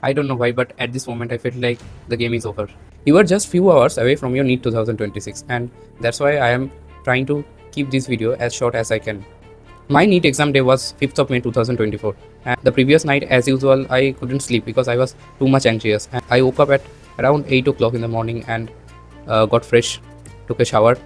I don't know why, but at this moment I felt like the game is over. You are just few hours away from your NEET 2026, and that's why I am trying to keep this video as short as I can. My NEET exam day was 5th of May 2024, and the previous night, as usual, I couldn't sleep because I was too much anxious. And I woke up at around 8 o'clock in the morning and got fresh, took a shower.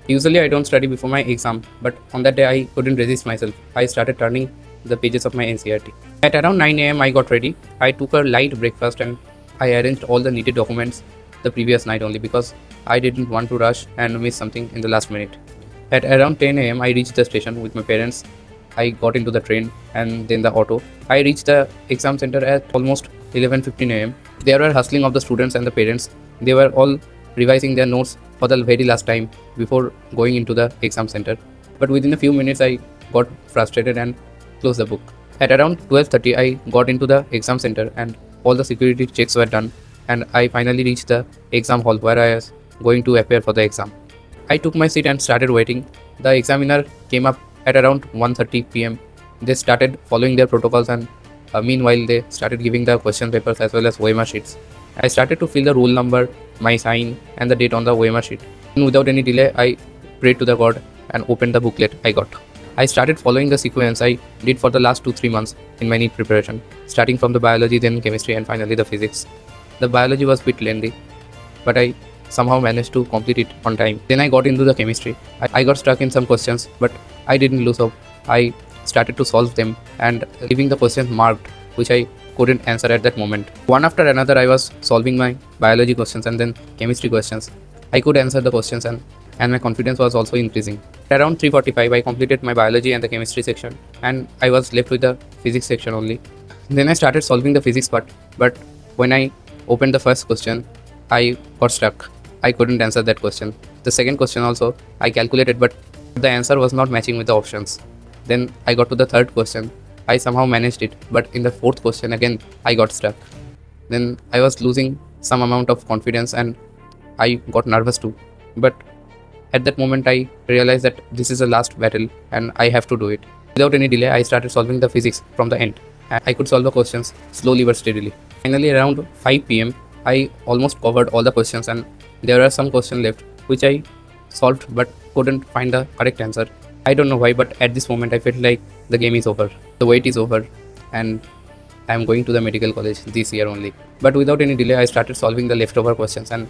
Usually I don't study before my exam, but on that day I couldn't resist myself. I started turning the pages of my NCERT. At around 9 am I got ready. I took a light breakfast and I arranged all the needed documents the previous night only because I didn't want to rush and miss something in the last minute. At around 10 am I reached the station with my parents. I got into the train and then the auto. I reached the exam center at almost 11:15 am. There were hustling of the students and the parents. They were all revising their notes for the very last time before going into the exam center. But within a few minutes I got frustrated and closed the book. At around 12:30 I got into the exam center and all the security checks were done, and I finally reached the exam hall where I was going to appear for the exam. I took my seat and started waiting. The examiner came up at around 1:30 pm. They started following their protocols, and meanwhile they started giving the question papers as well as OMR sheets. I started to fill the roll number, my sign and the date on the OMR sheet. And without any delay I prayed to the God and opened the booklet I got. I started following the sequence I did for the last 2-3 months in my NEET preparation, starting from the biology, then chemistry, and finally the physics. The biology was a bit lengthy, but I somehow managed to complete it on time. Then I got into the chemistry. I got stuck in some questions, but I didn't lose hope. I started to solve them and leaving the questions marked, which I couldn't answer at that moment. One after another, I was solving my biology questions and then chemistry questions. I could answer the questions and my confidence was also increasing. Around 3:45, I completed my biology and the chemistry section, and I was left with the physics section only. Then I started solving the physics part, but when I opened the first question, I got stuck. I couldn't answer that question. The second question also, I calculated, but the answer was not matching with the options. Then I got to the third question. I somehow managed it, but in the fourth question again, I got stuck. Then I was losing some amount of confidence and I got nervous too. But at that moment, I realized that this is the last battle and I have to do it. Without any delay, I started solving the physics from the end. And I could solve the questions slowly but steadily. Finally, around 5 pm, I almost covered all the questions and there were some questions left which I solved but couldn't find the correct answer. I don't know why, but at this moment I felt like the game is over. The wait is over and I am going to the medical college this year only. But without any delay, I started solving the leftover questions and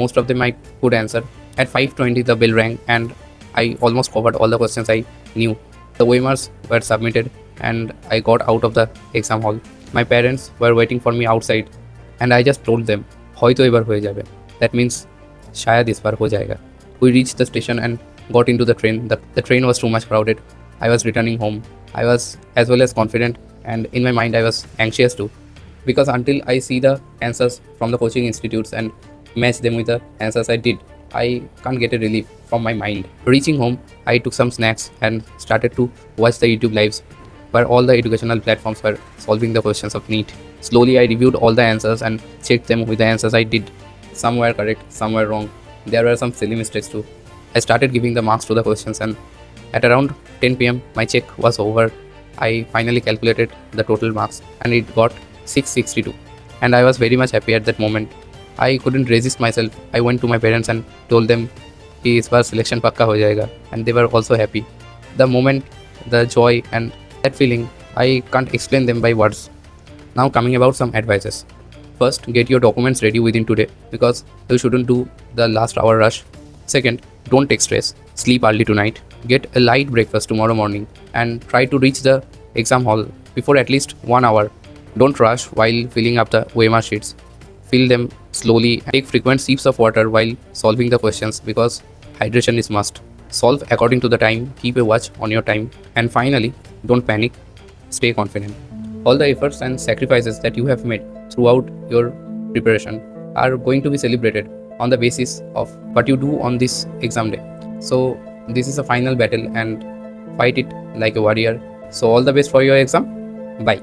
most of them I could answer. At 5:20 the bell rang and I almost covered all the questions I knew. The OMRs were submitted and I got out of the exam hall. My parents were waiting for me outside and I just told them, hoyto ebar hoye jabe. That means shayad is bar ho jayega. We reached the station and got into the train. The train was too much crowded. I was returning home. I was as well as confident, and in my mind I was anxious too, because until I see the answers from the coaching institutes and match them with the answers I did, I can't get a relief from my mind. Reaching home, I took some snacks and started to watch the YouTube lives where all the educational platforms were solving the questions of NEET. Slowly I reviewed all the answers and checked them with the answers I did. Some were correct, some were wrong. There were some silly mistakes too. I started giving the marks to the questions, and at around 10 pm my check was over. I finally calculated the total marks and it got 662, and I was very much happy at that moment. I couldn't resist myself. I went to my parents and told them कि इस बार selection पक्का हो जाएगा, and they were also happy. The moment, the joy and that feeling, I can't explain them by words. Now coming about some advices. First, get your documents ready within today because you shouldn't do the last hour rush. Second, don't take stress. Sleep early tonight. Get a light breakfast tomorrow morning and try to reach the exam hall before at least 1 hour. Don't rush while filling up the OMR sheets. Fill them slowly and take frequent sips of water while solving the questions because hydration is must. Solve according to the time. Keep a watch on your time. And finally, don't panic. Stay confident. All the efforts and sacrifices that you have made throughout your preparation are going to be celebrated on the basis of what you do on this exam day. So this is a final battle and fight it like a warrior. So all the best for your exam. Bye.